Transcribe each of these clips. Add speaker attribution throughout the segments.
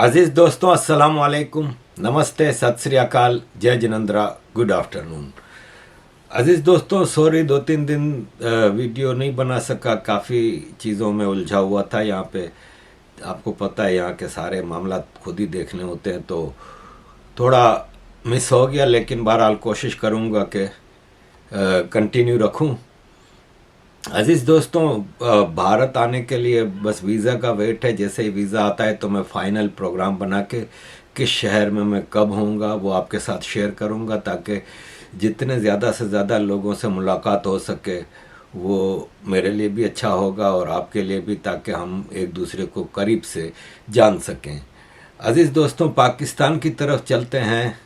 Speaker 1: अजीज़ दोस्तों, अस्सलाम वालेकुम, नमस्ते, सत श्री अकाल, जय जिनेंद्रा, गुड आफ्टरनून। अजीज़ दोस्तों, सॉरी 2-3 दिन वीडियो नहीं बना सका, काफ़ी चीज़ों में उलझा हुआ था। यहाँ पे आपको पता है, यहाँ के सारे मामला खुद ही देखने होते हैं, तो थोड़ा मिस हो गया, लेकिन बहरहाल कोशिश करूँगा कि कंटिन्यू रखूँ। अजीज़ दोस्तों, भारत आने के लिए बस वीज़ा का वेट है। जैसे ही वीज़ा आता है तो मैं फ़ाइनल प्रोग्राम बना के किस शहर में मैं कब होऊंगा वो आपके साथ शेयर करूंगा, ताकि जितने ज़्यादा से ज़्यादा लोगों से मुलाकात हो सके वो मेरे लिए भी अच्छा होगा और आपके लिए भी, ताकि हम एक दूसरे को करीब से जान सकें। अजीज़ दोस्तों, पाकिस्तान की तरफ चलते हैं।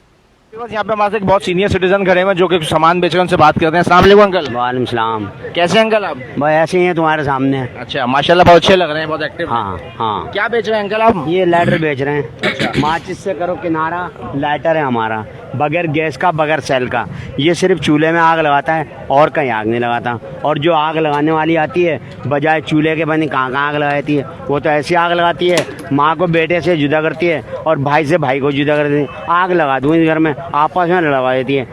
Speaker 2: बस यहाँ पे हमारे साथ एक बहुत सीनियर सिटीजन खड़े हैं जो कि सामान बेच रहे हैं, उनसे बात करते हैं। अस्सलाम वालेकुम अंकल।
Speaker 3: वालेकुम सलाम।
Speaker 2: कैसे हैं अंकल आप?
Speaker 3: बस ऐसे ही है तुम्हारे सामने।
Speaker 2: अच्छा, माशाल्लाह बहुत अच्छे लग रहे हैं, बहुत एक्टिव।
Speaker 3: हाँ हाँ।
Speaker 2: क्या बेच रहे हैं अंकल आप?
Speaker 3: ये लाइटर बेच रहे हैं। माचिस से करो किनारा, लाइटर है हमारा, बगैर गैस का, बगैर सेल का। ये सिर्फ चूल्हे में आग लगाता है और कहीं आग नहीं लगाता। और जो आग लगाने वाली आती है, बजाय चूल्हे के बनी कहाँ आग लगाती है, वो तो ऐसी आग लगाती है, माँ को बेटे से जुदा करती है और भाई से भाई को जुदा करती है। आग लगा दूँ इस घर में, आपस में लड़वा देती है।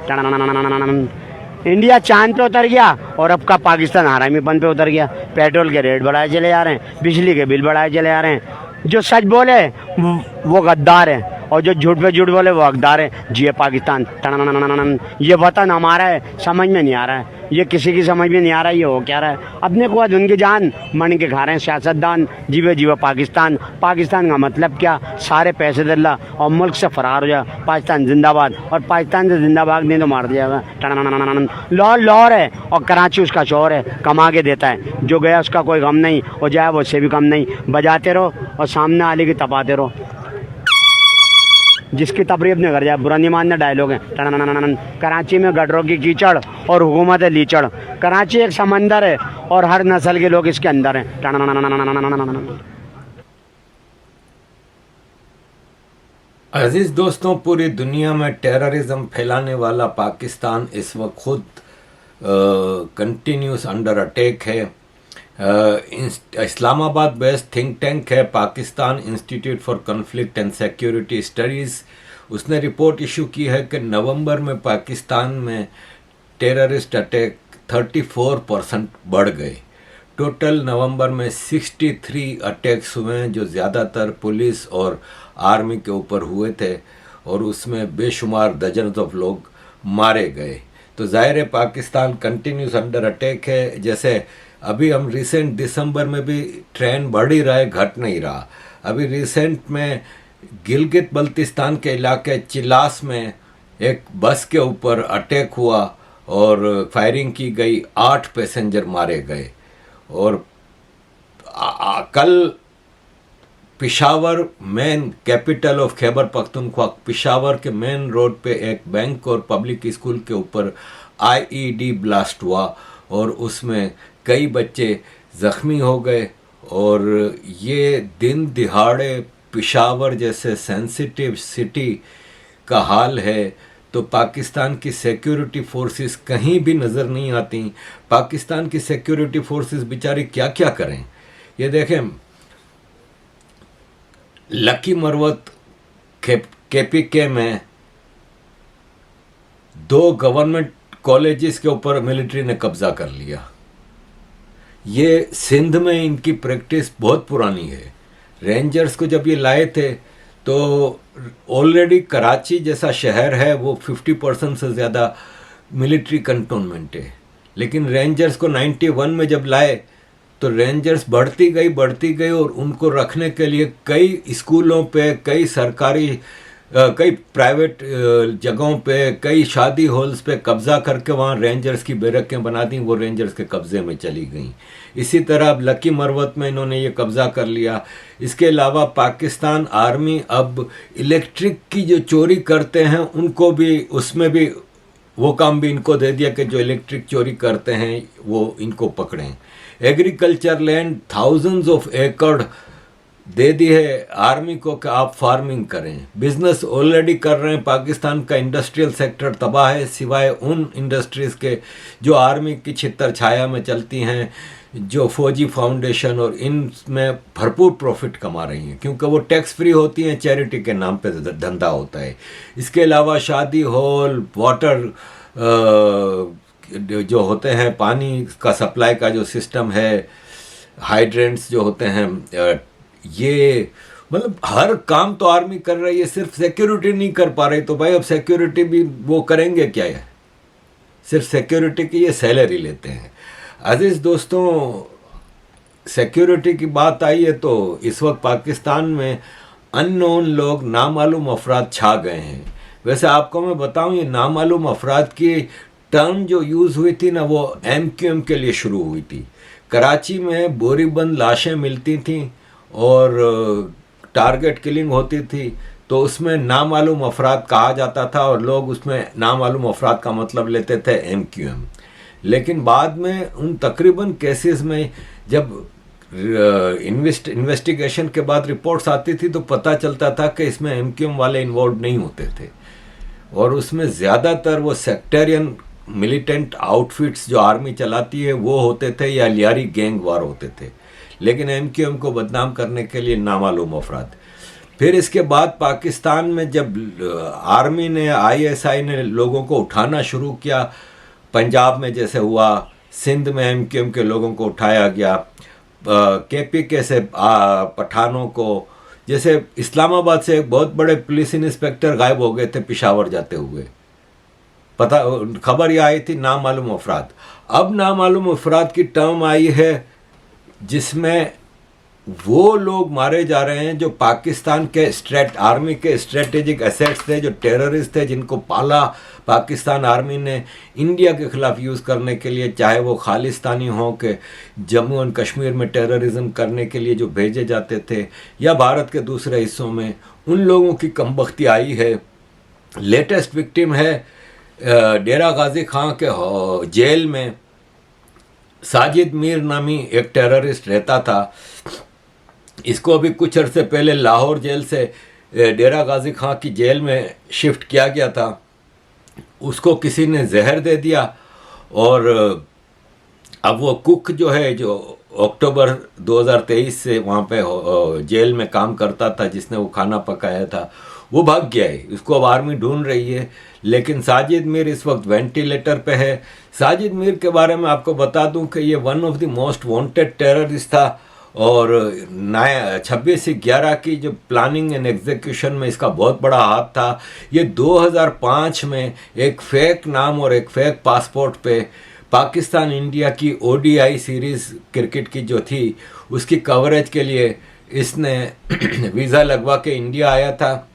Speaker 3: इंडिया चांद पे उतर गया और अब का पाकिस्तान हरामीपन पे उतर गया। पेट्रोल के रेट बढ़ाए चले जा रहे हैं, बिजली के बिल बढ़ाए चले जा रहे हैं। जो सच बोले वो गद्दार है और जो झूठ पे झूठ बोले वो हकदार है। जिए पाकिस्तान। ये वतन हमारा है, समझ में नहीं आ रहा है, ये किसी की समझ में नहीं आ रहा है ये हो क्या रहा है। अपने को आज उनकी जान मन के खा रहे हैं सियासतदान। जीवे जीवे पाकिस्तान। पाकिस्तान का मतलब क्या? सारे पैसे दिल्ला और मुल्क से फरार हो जाए। पाकिस्तान जिंदाबाद, और पाकिस्तान से जिंदाबाद नहीं तो मार दिया जाएगा। लाहौर लाहौर है और कराची उसका शोर है, कमा के देता है। जो गया उसका कोई गम नहीं, और जाए वो उससे भी कम नहीं। बजाते रहो और सामने आले की तपाते रहो। जिसकी तबरीब नहीं कर जाए, बुरा नहीं मानना डायलॉग है। कराची में गटरों की कीचड़ और हुकूमत है लीचड़। कराची एक समंदर है और हर नस्ल के लोग इसके अंदर हैं।
Speaker 1: अजीज़ दोस्तों, पूरी दुनिया में टेररिज्म फैलाने वाला पाकिस्तान इस वक्त खुद कंटिन्यूस अंडर अटैक है। इस्लामाबाद बेस्ड थिंक टैंक है Pakistan institute for conflict and security studies. उसने रिपोर्ट इशू की है कि नवंबर में पाकिस्तान में टेररिस्ट अटैक 34% बढ़ गए। टोटल नवंबर में 63 अटैक्स हुए हैं, जो ज़्यादातर पुलिस और आर्मी के ऊपर हुए थे, और उसमें बेशुमार दर्जन ऑफ लोग मारे गए। तो ज़ाहिर है पाकिस्तान कंटिन्यूस अंडर अटैक है। जैसे अभी हम रिसेंट दिसंबर में भी ट्रेंड बढ़ ही रहा है, घट नहीं रहा। अभी रिसेंट में गिलगित बल्तिस्तान के इलाके चिलास में एक बस के ऊपर अटैक हुआ और फायरिंग की गई, 8 पैसेंजर मारे गए। और कल Peshawar main capital of Khyber Pakhtunkhwa, Peshawar के मेन रोड पे एक बैंक और पब्लिक स्कूल के ऊपर आईईडी ब्लास्ट हुआ और उसमें कई बच्चे ज़ख्मी हो गए। और ये दिन दिहाड़े पिशावर जैसे सेंसिटिव सिटी का हाल है, तो पाकिस्तान की सिक्योरिटी फोर्सेस कहीं भी नज़र नहीं आती। पाकिस्तान की सिक्योरिटी फोर्सेस बेचारी क्या क्या करें। ये देखें, लकी मरवत केपीके में 2 गवर्नमेंट कॉलेजेस के ऊपर मिलिट्री ने कब्जा कर लिया। ये सिंध में इनकी प्रैक्टिस बहुत पुरानी है। रेंजर्स को जब ये लाए थे तो ऑलरेडी कराची जैसा शहर है, वो 50% से ज़्यादा मिलिट्री कंटोनमेंट है। लेकिन रेंजर्स को 91 में जब लाए तो रेंजर्स बढ़ती गई और उनको रखने के लिए कई स्कूलों पे, कई सरकारी, कई प्राइवेट जगहों पे, कई शादी हॉल्स पे कब्ज़ा करके वहाँ रेंजर्स की बैरकें बना दी, वो रेंजर्स के कब्ज़े में चली गई। इसी तरह अब लकी मरवत में इन्होंने ये कब्ज़ा कर लिया। इसके अलावा पाकिस्तान आर्मी अब इलेक्ट्रिक की जो चोरी करते हैं उनको भी, उसमें भी वो काम भी इनको दे दिया कि जो इलेक्ट्रिक चोरी करते हैं वो इनको पकड़ें। एग्रीकल्चर लैंड थाउजेंड्स ऑफ एकड़ दे दी है आर्मी को कि आप फार्मिंग करें। बिजनेस ऑलरेडी कर रहे हैं। पाकिस्तान का इंडस्ट्रियल सेक्टर तबाह है, सिवाय उन इंडस्ट्रीज़ के जो आर्मी की छितर छाया में चलती हैं। जो फौजी फाउंडेशन और इनमें भरपूर प्रॉफिट कमा रही हैं, क्योंकि वो टैक्स फ्री होती हैं, चैरिटी के नाम पे धंधा होता है। इसके अलावा शादी हॉल, वाटर जो होते हैं, पानी का सप्लाई का जो सिस्टम है, हाइड्रेंट्स जो होते हैं, ये मतलब हर काम तो आर्मी कर रही है, सिर्फ सिक्योरिटी नहीं कर पा रही। तो भाई अब सिक्योरिटी भी वो करेंगे क्या है? सिर्फ सिक्योरिटी की ये सैलरी लेते हैं। अजीज दोस्तों, सिक्योरिटी की बात आई है तो इस वक्त पाकिस्तान में अननोन लोग, नामालूम अफराद छा गए हैं। वैसे आपको मैं बताऊं, ये नामालूम अफराद की टर्म जो यूज़ हुई थी ना, वो MQM के लिए शुरू हुई थी। कराची में बोरीबंद लाशें मिलती थीं और टारगेट किलिंग होती थी, तो उसमें नामालूम अफराद कहा जाता था और लोग उसमें नामालूम अफराद का मतलब लेते थे MQM। लेकिन बाद में उन तकरीबन केसेस में जब इन्वेस्टिगेशन के बाद रिपोर्ट्स आती थी तो पता चलता था कि इसमें MQM वाले इन्वॉल्व नहीं होते थे, और उसमें ज़्यादातर वो सेक्टेरियन मिलिटेंट आउटफिट्स जो आर्मी चलाती है वो होते थे, या लियारी गैंग वार होते थे। लेकिन MQM को बदनाम करने के लिए नामालूम अफराद। फिर इसके बाद पाकिस्तान में जब आर्मी ने, ISI ने लोगों को उठाना शुरू किया, पंजाब में जैसे हुआ, सिंध में MQM के लोगों को उठाया गया, KPK से पठानों को, जैसे इस्लामाबाद से एक बहुत बड़े पुलिस इंस्पेक्टर गायब हो गए थे पिशावर जाते हुए, पता खबर यह आई थी, नामालूम अफराद। अब नामालूम अफराद की टर्म आई है जिसमें वो लोग मारे जा रहे हैं जो पाकिस्तान के आर्मी के स्ट्रेटेजिक एसेट्स थे, जो टेररिस्ट थे, जिनको पाला पाकिस्तान आर्मी ने इंडिया के खिलाफ यूज़ करने के लिए, चाहे वो खालिस्तानी हों कि जम्मू एंड कश्मीर में टेररिज्म करने के लिए जो भेजे जाते थे, या भारत के दूसरे हिस्सों में, उन लोगों की कमबख्ती आई है। लेटेस्ट विक्टिम है डेरा गाजी खां के जेल में साजिद मीर नामी एक टेररिस्ट रहता था। इसको अभी कुछ अरसे पहले लाहौर जेल से डेरा गाजी खां की जेल में शिफ्ट किया गया था। उसको किसी ने जहर दे दिया, और अब वो कुक जो है, जो अक्टूबर 2023 से वहाँ पे जेल में काम करता था, जिसने वो खाना पकाया था, वो भाग गया है। उसको अब आर्मी ढूंढ रही है। लेकिन साजिद मीर इस वक्त वेंटिलेटर पे है। साजिद मीर के बारे में आपको बता दूं कि ये one of the most wanted terrorist था, और 26/11 की जो प्लानिंग एंड एग्जीक्यूशन में इसका बहुत बड़ा हाथ था। ये 2005 में एक फेक नाम और एक फेक पासपोर्ट पे पाकिस्तान इंडिया की ODI सीरीज़ क्रिकेट की जो थी, उसकी कवरेज के लिए इसने वीज़ा लगवा के इंडिया आया था,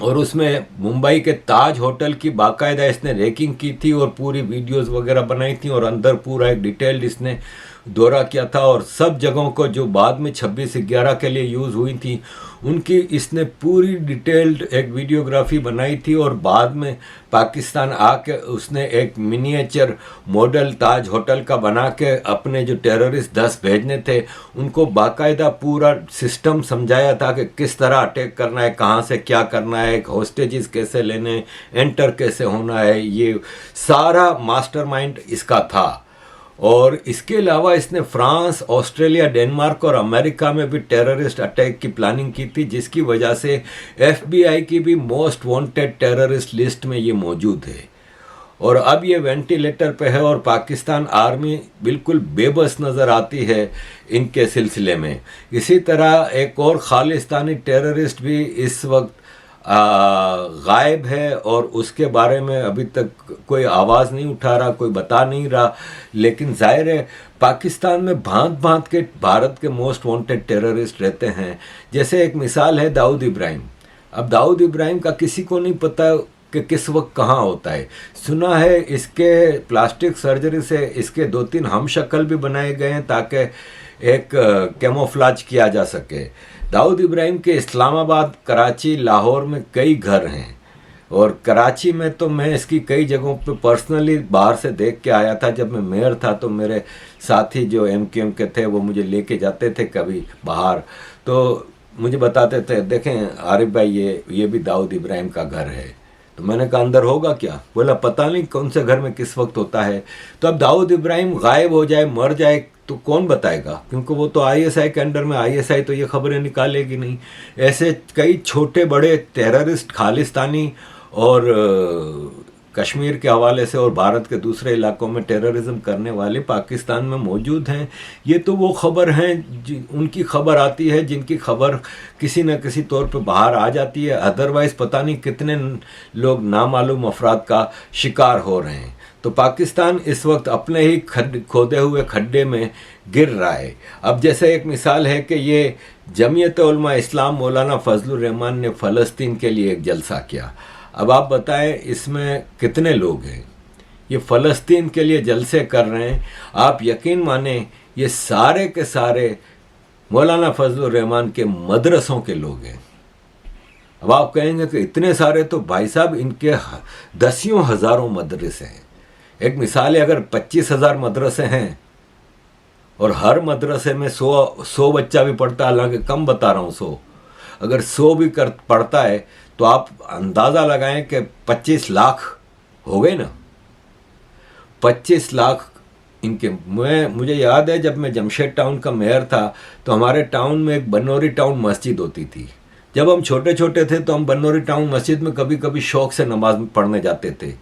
Speaker 1: और उसमें मुंबई के ताज होटल की बाकायदा इसने रेकिंग की थी और पूरी वीडियोस वगैरह बनाई थी, और अंदर पूरा एक डिटेल्ड इसने दौरा किया था, और सब जगहों को जो बाद में 26/11 के लिए यूज़ हुई थी उनकी इसने पूरी डिटेल्ड एक वीडियोग्राफी बनाई थी। और बाद में पाकिस्तान आके उसने एक मिनिएचर मॉडल ताज होटल का बना के अपने जो टेररिस्ट 10 भेजने थे उनको बाकायदा पूरा सिस्टम समझाया था कि किस तरह अटैक करना है, कहाँ से क्या करना है, होस्टेजेस कैसे लेने, एंटर कैसे होना है, ये सारा मास्टरमाइंड इसका था। और इसके अलावा इसने फ्रांस, ऑस्ट्रेलिया, डेनमार्क और अमेरिका में भी टेररिस्ट अटैक की प्लानिंग की थी, जिसकी वजह से FBI की भी मोस्ट वांटेड टेररिस्ट लिस्ट में ये मौजूद है। और अब ये वेंटिलेटर पे है, और पाकिस्तान आर्मी बिल्कुल बेबस नज़र आती है इनके सिलसिले में। इसी तरह एक और खालिस्तानी टेररिस्ट भी इस वक्त गायब है, और उसके बारे में अभी तक कोई आवाज़ नहीं उठा रहा, कोई बता नहीं रहा। लेकिन जाहिर है पाकिस्तान में भांत भांत के भारत के मोस्ट वांटेड टेररिस्ट रहते हैं। जैसे एक मिसाल है दाऊद इब्राहिम। अब दाऊद इब्राहिम का किसी को नहीं पता कि किस वक्त कहाँ होता है। सुना है इसके प्लास्टिक सर्जरी से इसके 2-3 हम शक्ल भी बनाए गए हैं ताकि एक कैमोफ्लाज किया जा सके। दाऊद इब्राहिम के इस्लामाबाद, कराची, लाहौर में कई घर हैं, और कराची में तो मैं इसकी कई जगहों पे पर्सनली बाहर से देख के आया था। जब मैं मेयर था तो मेरे साथी जो MQM के थे वो मुझे लेके जाते थे कभी बाहर, तो मुझे बताते थे, देखें आरिफ भाई ये भी दाऊद इब्राहिम का घर है। तो मैंने कहा अंदर होगा क्या? बोला पता नहीं कौन से घर में किस वक्त होता है। तो अब दाऊद इब्राहिम गायब हो जाए, मर जाए, तो कौन बताएगा? क्योंकि वो तो आईएसआई के अंडर में, आईएसआई तो ये खबरें निकालेगी नहीं। ऐसे कई छोटे बड़े टेररिस्ट खालिस्तानी और कश्मीर के हवाले से और भारत के दूसरे इलाकों में टेररिज्म करने वाले पाकिस्तान में मौजूद हैं। ये तो वो खबर हैं उनकी खबर आती है जिनकी खबर किसी न किसी तौर पे बाहर आ जाती है। अदरवाइज़ पता नहीं कितने लोग नामालूम अफराद का शिकार हो रहे हैं। तो पाकिस्तान इस वक्त अपने ही खोदे हुए खड्डे में गिर रहा है। अब जैसे एक मिसाल है कि ये जमीयत उलमा इस्लाम मौलाना फजलुर रहमान ने फ़लस्तीन के लिए एक जलसा किया। अब आप बताएं इसमें कितने लोग हैं? ये फ़लस्तीन के लिए जलसे कर रहे हैं। आप यकीन माने ये सारे के सारे मौलाना फजलुर रहमान के मदरसों के लोग हैं। अब आप कहेंगे कि इतने सारे, तो भाई साहब इनके दसियों हज़ारों मदरसे हैं। एक मिसाल है, अगर 25,000 मदरसे हैं और हर मदरसे में 100 बच्चा भी पढ़ता है, हालांकि कम बता रहा हूँ 100, अगर 100 भी पढ़ता है तो आप अंदाज़ा लगाएं कि 25 लाख हो गए ना। 25 लाख इनके। मुझे याद है जब मैं जमशेद टाउन का मेयर था तो हमारे टाउन में एक बनौरी टाउन मस्जिद होती थी। जब हम छोटे छोटे थे तो हम बनौरी टाउन मस्जिद में कभी कभी शौक़ से नमाज पढ़ने जाते थे।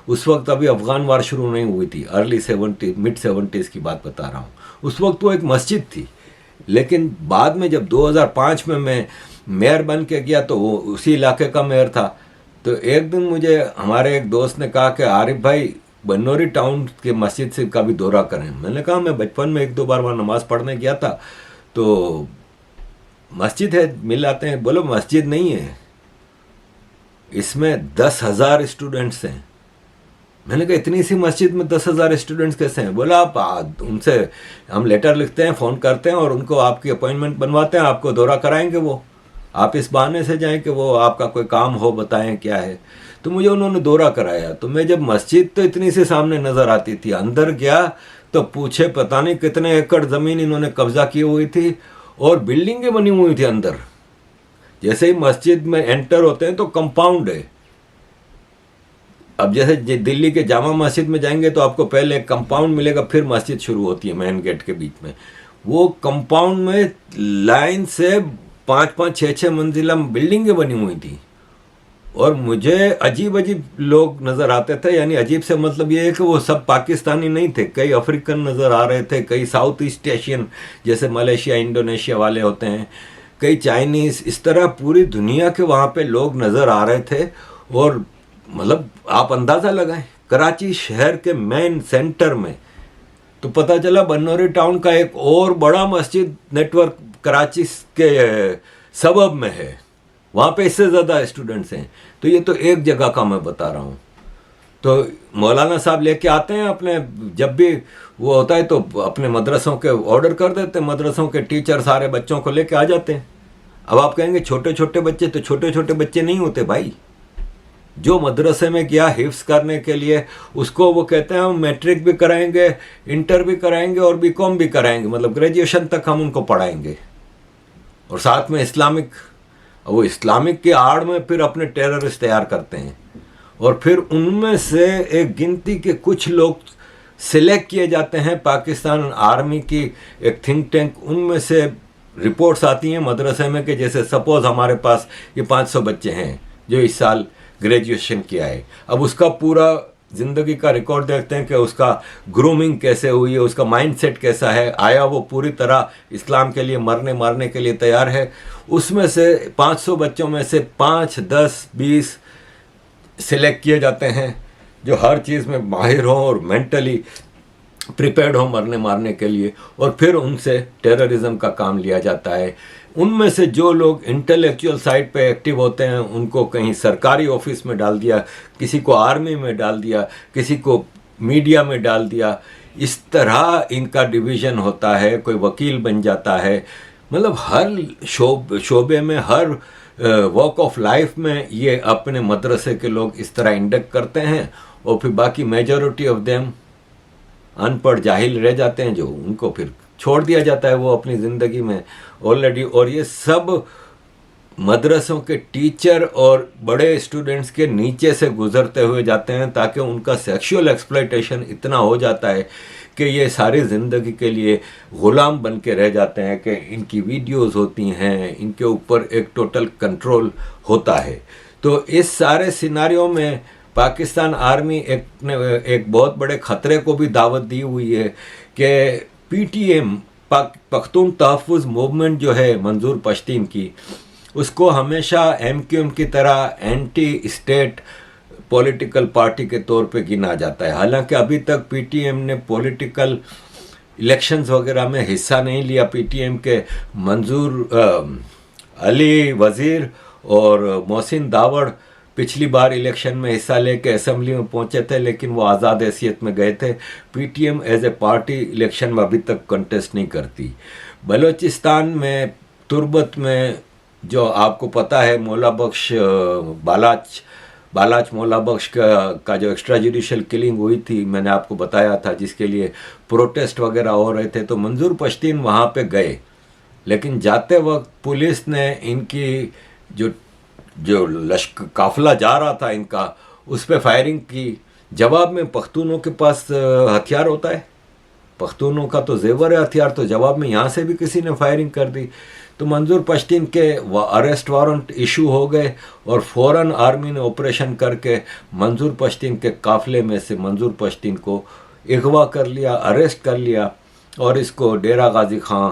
Speaker 1: उस वक्त अभी अफ़गान वार शुरू नहीं हुई थी, अर्ली 70 मिड 70s की बात बता रहा हूँ। उस वक्त वो एक मस्जिद थी। लेकिन बाद में जब 2005 में मैं मेयर बन के गया तो वो उसी इलाके का मेयर था। तो एक दिन मुझे हमारे एक दोस्त ने कहा कि आरिफ भाई बनौरी टाउन के मस्जिद से कभी दौरा करें। मैंने कहा मैं बचपन में 1-2 बार वहाँ नमाज़ पढ़ने गया था, तो मस्जिद है, मिल आते हैं। बोलो मस्जिद नहीं है, इसमें 10,000 स्टूडेंट्स हैं। मैंने कहा इतनी सी मस्जिद में 10,000 स्टूडेंट्स कैसे हैं? बोला आप उनसे हम लेटर लिखते हैं, फ़ोन करते हैं और उनको आपकी अपॉइंटमेंट बनवाते हैं, आपको दौरा कराएंगे वो। आप इस बहाने से जाएं कि वो आपका कोई काम हो, बताएं क्या है। तो मुझे उन्होंने दौरा कराया। तो मैं जब मस्जिद तो इतनी सी सामने नज़र आती थी, अंदर गया तो पूछे पता नहीं कितने एकड़ ज़मीन इन्होंने कब्जा की हुई थी और बिल्डिंगें बनी हुई थी अंदर। जैसे ही मस्जिद में एंटर होते हैं तो कंपाउंड है। अब जैसे दिल्ली के जामा मस्जिद में जाएंगे तो आपको पहले कंपाउंड मिलेगा, फिर मस्जिद शुरू होती है मेन गेट के बीच में। वो कंपाउंड में लाइन से 5-5, 6-6 मंजिला बिल्डिंगें बनी हुई थी। और मुझे अजीब अजीब लोग नज़र आते थे। यानी अजीब से मतलब ये है कि वो सब पाकिस्तानी नहीं थे, कई अफ्रीकन नज़र आ रहे थे, कई साउथ ईस्ट एशियन जैसे मलेशिया इंडोनेशिया वाले होते हैं, कई चाइनीज़, इस तरह पूरी दुनिया के वहाँ पे लोग नज़र आ रहे थे। और मतलब आप अंदाज़ा लगाएं, कराची शहर के मेन सेंटर में। तो पता चला बनौरी टाउन का एक और बड़ा मस्जिद नेटवर्क कराची के सबब में है, वहाँ पे इससे ज़्यादा स्टूडेंट्स हैं। तो ये तो एक जगह का मैं बता रहा हूँ। तो मौलाना साहब लेके आते हैं अपने, जब भी वो होता है तो अपने मदरसों के ऑर्डर कर देते हैं, मदरसों के टीचर सारे बच्चों को लेके आ जाते हैं। अब आप कहेंगे छोटे छोटे बच्चे, तो छोटे छोटे बच्चे नहीं होते भाई। जो मदरसे में गया हिफ्स करने के लिए, उसको वो कहते हैं हम मैट्रिक भी कराएंगे, इंटर भी कराएंगे और बीकॉम भी कराएंगे, मतलब ग्रेजुएशन तक हम उनको पढ़ाएंगे। और साथ में इस्लामिक, वो इस्लामिक की आड़ में फिर अपने टेररिस्ट तैयार करते हैं। और फिर उनमें से एक गिनती के कुछ लोग सिलेक्ट किए जाते हैं पाकिस्तान आर्मी की एक थिंक टैंक, उनमें से रिपोर्ट्स आती हैं मदरसे में कि जैसे सपोज हमारे पास ये 500 बच्चे हैं जो इस साल ग्रेजुएशन किया है। अब उसका पूरा ज़िंदगी का रिकॉर्ड देखते हैं कि उसका ग्रूमिंग कैसे हुई है, उसका माइंडसेट कैसा है, आया वो पूरी तरह इस्लाम के लिए मरने मारने के लिए तैयार है। उसमें से 500 बच्चों में से 5, 10, 20 सिलेक्ट किए जाते हैं जो हर चीज़ में माहिर हों और मेंटली प्रिपेयर्ड हो मरने मारने के लिए। और फिर उनसे टेररिज्म का काम लिया जाता है। उनमें से जो लोग इंटेलेक्चुअल साइड पे एक्टिव होते हैं उनको कहीं सरकारी ऑफिस में डाल दिया, किसी को आर्मी में डाल दिया, किसी को मीडिया में डाल दिया। इस तरह इनका डिवीज़न होता है, कोई वकील बन जाता है। मतलब हर शोबे में, हर वॉक ऑफ लाइफ में ये अपने मदरसे के लोग इस तरह इंडक्ट करते हैं। और फिर बाकी मेजॉरिटी ऑफ देम अनपढ़ जाहिल रह जाते हैं, जो उनको फिर छोड़ दिया जाता है वो अपनी ज़िंदगी में ऑलरेडी। और ये सब मदरसों के टीचर और बड़े स्टूडेंट्स के नीचे से गुजरते हुए जाते हैं, ताकि उनका सेक्सुअल एक्सप्लॉयटेशन इतना हो जाता है कि ये सारी ज़िंदगी के लिए ग़ुलाम बन के रह जाते हैं, कि इनकी वीडियोस होती हैं, इनके ऊपर एक टोटल कंट्रोल होता है। तो इस सारे सिनारियों में पाकिस्तान आर्मी एक बहुत बड़े ख़तरे को भी दावत दी हुई है कि PTM पख्तून तहफ़्फ़ुज़ मूवमेंट जो है मंजूर पश्तीन की, उसको हमेशा MQM की तरह एंटी स्टेट पॉलिटिकल पार्टी के तौर पे गिना जाता है। हालांकि अभी तक PTM ने पॉलिटिकल इलेक्शंस वगैरह में हिस्सा नहीं लिया। PTM के मंजूर अली वज़ीर और मोहसिन दावड़ पिछली बार इलेक्शन में हिस्सा लेके असेंबली में पहुंचे थे, लेकिन वो आज़ाद हैसियत में गए थे। PTM as a party election में अभी तक कंटेस्ट नहीं करती। बलूचिस्तान में तुर्बत में जो आपको पता है मौला बख्श बालाच मौला बख्श का जो एक्स्ट्रा जुडिशल किलिंग हुई थी, मैंने आपको बताया था, जिसके लिए प्रोटेस्ट वगैरह हो रहे थे, तो मंजूर पश्तीन वहाँ पे गए, लेकिन जाते वक्त पुलिस ने इनकी जो लश्कर काफिला जा रहा था इनका, उस पर फायरिंग की। जवाब में पख्तूनों के पास हथियार होता है, पख्तूनों का तो जेवर है हथियार, तो जवाब में यहाँ से भी किसी ने फायरिंग कर दी। तो मंजूर पश्तीन के अरेस्ट वारंट इशू हो गए और फ़ौरन आर्मी ने ऑपरेशन करके मंजूर पश्तीन के काफ़िले में से मंजूर पश्तीन को अगवा कर लिया, अरेस्ट कर लिया और इसको डेरा गाजी खां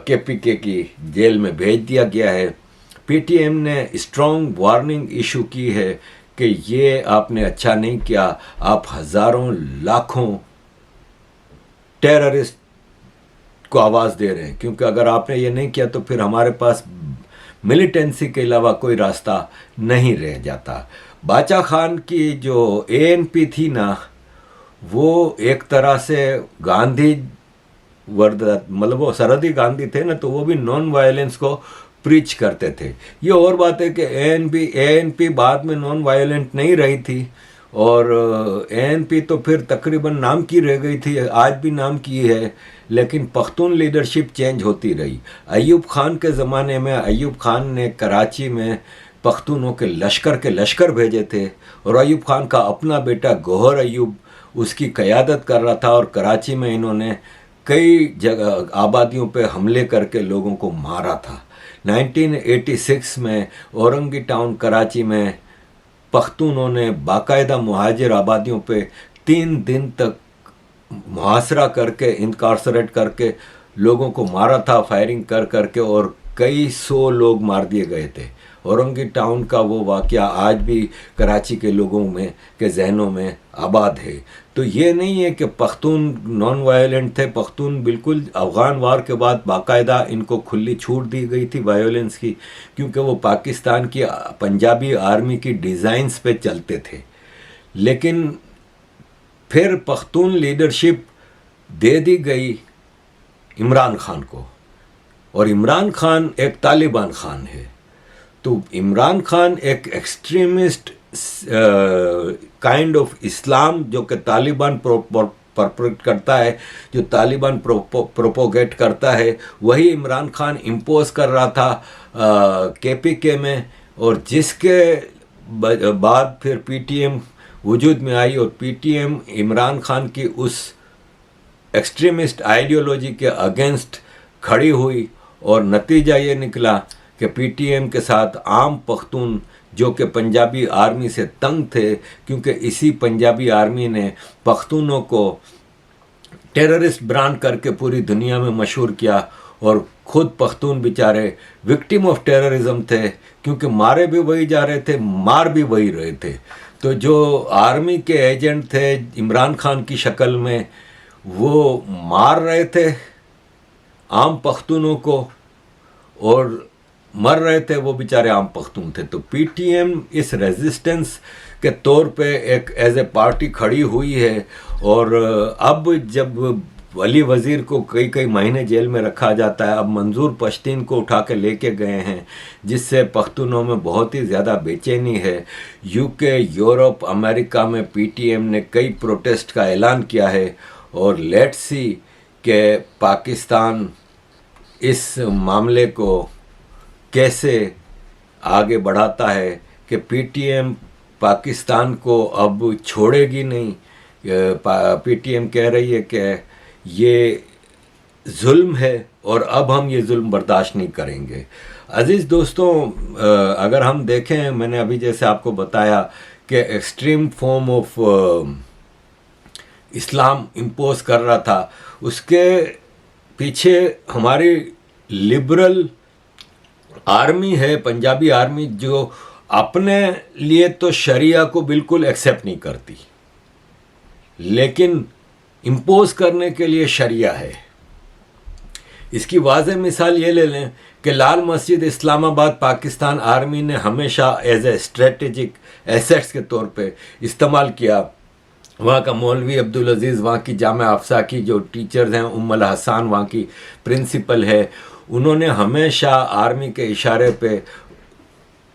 Speaker 1: KPK की जेल में भेज दिया गया है। PTM ने स्ट्रॉन्ग वार्निंग इशू की है कि ये आपने अच्छा नहीं किया, आप हज़ारों लाखों टेररिस्ट को आवाज़ दे रहे हैं, क्योंकि अगर आपने ये नहीं किया तो फिर हमारे पास मिलिटेंसी के अलावा कोई रास्ता नहीं रह जाता। बाचा खान की जो ANP थी ना, वो एक तरह से गांधी मतलब वो सरहदी गांधी थे ना, तो वो भी नॉन वायलेंस को प्रीच करते थे। ये और बात है कि ANP बाद में नॉन वायलेंट नहीं रही थी और ANP तो फिर तकरीबन नाम की रह गई थी, आज भी नाम की है, लेकिन पख्तून लीडरशिप चेंज होती रही। अयूब खान के ज़माने में अयूब खान ने कराची में पख्तूनों के लश्कर भेजे थे और अयूब खान का अपना बेटा गौहर अयूब उसकी क़यादत कर रहा था और कराची में इन्होंने कई जगह आबादियों पे हमले करके लोगों को मारा था। 1986 में औरंगी टाउन कराची में पख्तूनों ने बाकायदा मुहाजिर आबादियों पे 3 दिन तक मुहासरा करके इनकारसरेट करके लोगों को मारा था, फायरिंग कर करके, और कई 100 लोग मार दिए गए थे। औरंगी टाउन का वो वाक़या आज भी कराची के लोगों में के जहनों में आबाद है। तो ये नहीं है कि पख्तून नॉन वायलेंट थे, पख्तून बिल्कुल अफ़गान वार के बाद बाकायदा इनको खुली छूट दी गई थी वायोलेंस की, क्योंकि वो पाकिस्तान की पंजाबी आर्मी की डिज़ाइंस पे चलते थे। लेकिन फिर पख्तून लीडरशिप दे दी गई इमरान खान को, और इमरान खान एक तालिबान खान है। तो इमरान खान एक एक्सट्रीमिस्ट काइंड ऑफ इस्लाम जो कि तालिबान परपेट करता है, जो तालिबान प्रोपोगेट करता है, वही इमरान खान इम्पोज कर रहा था KPK में, और जिसके बाद फिर PTM वजूद में आई और PTM इमरान खान की उस एक्सट्रीमिस्ट आइडियोलॉजी के अगेंस्ट खड़ी हुई और नतीजा ये निकला कि PTM के साथ आम पख्तून जो कि पंजाबी आर्मी से तंग थे, क्योंकि इसी पंजाबी आर्मी ने पख्तूनों को टेररिस्ट ब्रांड करके पूरी दुनिया में मशहूर किया, और खुद पख्तून बेचारे विक्टिम ऑफ टेररिज्म थे, क्योंकि मारे भी वही जा रहे थे, मार भी वही रहे थे। तो जो आर्मी के एजेंट थे इमरान खान की शक्ल में, वो मार रहे थे आम पख्तूनों को और मर रहे थे वो बेचारे आम पख्तून थे। तो PTM इस रेजिस्टेंस के तौर पे एक एज ए पार्टी खड़ी हुई है। और अब जब अली वज़ीर को कई महीने जेल में रखा जाता है, अब मंजूर पश्तीन को उठा के लेके गए हैं, जिससे पख्तूनों में बहुत ही ज़्यादा बेचैनी है। UK, यूरोप, अमेरिका में PTM ने कई प्रोटेस्ट का ऐलान किया है, और लेट्स सी कि पाकिस्तान इस मामले को कैसे आगे बढ़ाता है कि पीटीएम पाकिस्तान को अब छोड़ेगी नहीं। पीटीएम कह रही है कि ये जुल्म है और अब हम ये जुल्म बर्दाश्त नहीं करेंगे। अजीज़ दोस्तों, अगर हम देखें, मैंने अभी जैसे आपको बताया कि extreme form of Islam impose कर रहा था, उसके पीछे हमारी लिबरल आर्मी है, पंजाबी आर्मी, जो अपने लिए तो शरिया को बिल्कुल एक्सेप्ट नहीं करती, लेकिन इम्पोज करने के लिए शरिया है। इसकी वाज़ेह मिसाल ये ले लें कि लाल मस्जिद इस्लामाबाद पाकिस्तान आर्मी ने हमेशा एज ए स्ट्रेटेजिक एसेट्स के तौर पे इस्तेमाल किया। वहाँ का मौलवी अब्दुल अजीज़, वहाँ की जामा अफ़सा की जो टीचर्स हैं, उम्मुल हसन वहाँ की प्रिंसिपल है, उन्होंने हमेशा आर्मी के इशारे पे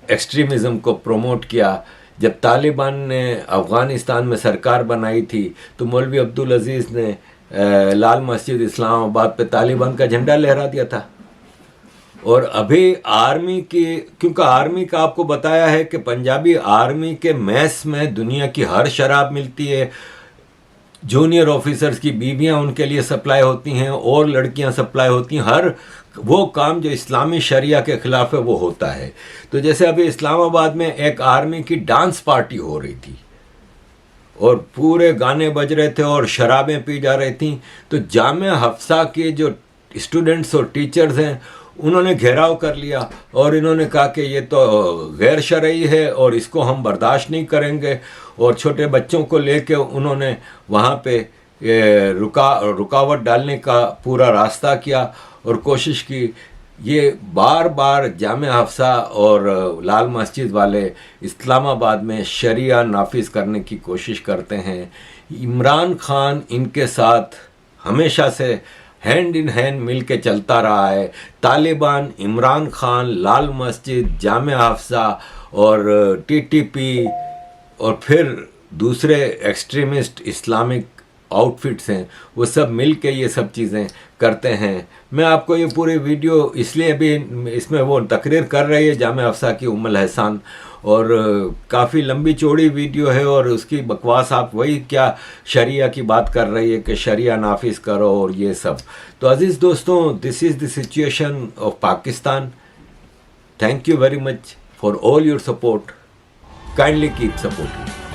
Speaker 1: एक्सट्रीमिज़म को प्रमोट किया। जब तालिबान ने अफ़गानिस्तान में सरकार बनाई थी तो मौलवी अब्दुल अजीज़ ने लाल मस्जिद इस्लामाबाद पे तालिबान का झंडा लहरा दिया था। और अभी आर्मी की, क्योंकि आर्मी का आपको बताया है कि पंजाबी आर्मी के मैस में दुनिया की हर शराब मिलती है, जूनियर ऑफिसर्स की बीवियां उनके लिए सप्लाई होती हैं और लड़कियां सप्लाई होती हैं। हर वो काम जो इस्लामी शरिया के ख़िलाफ़ है वो होता है। तो जैसे अभी इस्लामाबाद में एक आर्मी की डांस पार्टी हो रही थी और पूरे गाने बज रहे थे और शराबें पी जा रही थी, तो जामिया हफ्सा के जो स्टूडेंट्स और टीचर्स हैं उन्होंने घेराव कर लिया और इन्होंने कहा कि ये तो गैर शरई है और इसको हम बर्दाश्त नहीं करेंगे। और छोटे बच्चों को लेके उन्होंने वहाँ पे रुकावट डालने का पूरा रास्ता किया और कोशिश की। ये बार बार जामिया हफ्सा और लाल मस्जिद वाले इस्लामाबाद में शरिया नाफिज करने की कोशिश करते हैं। इमरान खान इनके साथ हमेशा से हैंड इन हैंड मिल के चलता रहा है। तालिबान, इमरान खान, लाल मस्जिद, जामिया हफ्सा और टीटीपी और फिर दूसरे एक्सट्रीमिस्ट इस्लामिक आउटफिट्स हैं, वो सब मिल के ये सब चीज़ें करते हैं। मैं आपको ये पूरी वीडियो इसलिए भी, इसमें वो तकरीर कर रही है जामिया हफ्सा की उम्मुल हसन, और काफ़ी लंबी चौड़ी वीडियो है और उसकी बकवास आप वही क्या शरिया की बात कर रही है कि शरिया नाफिज करो और ये सब। तो अजीज़ दोस्तों, this is the situation of Pakistan. Thank you very much for all your support. Kindly keep supporting.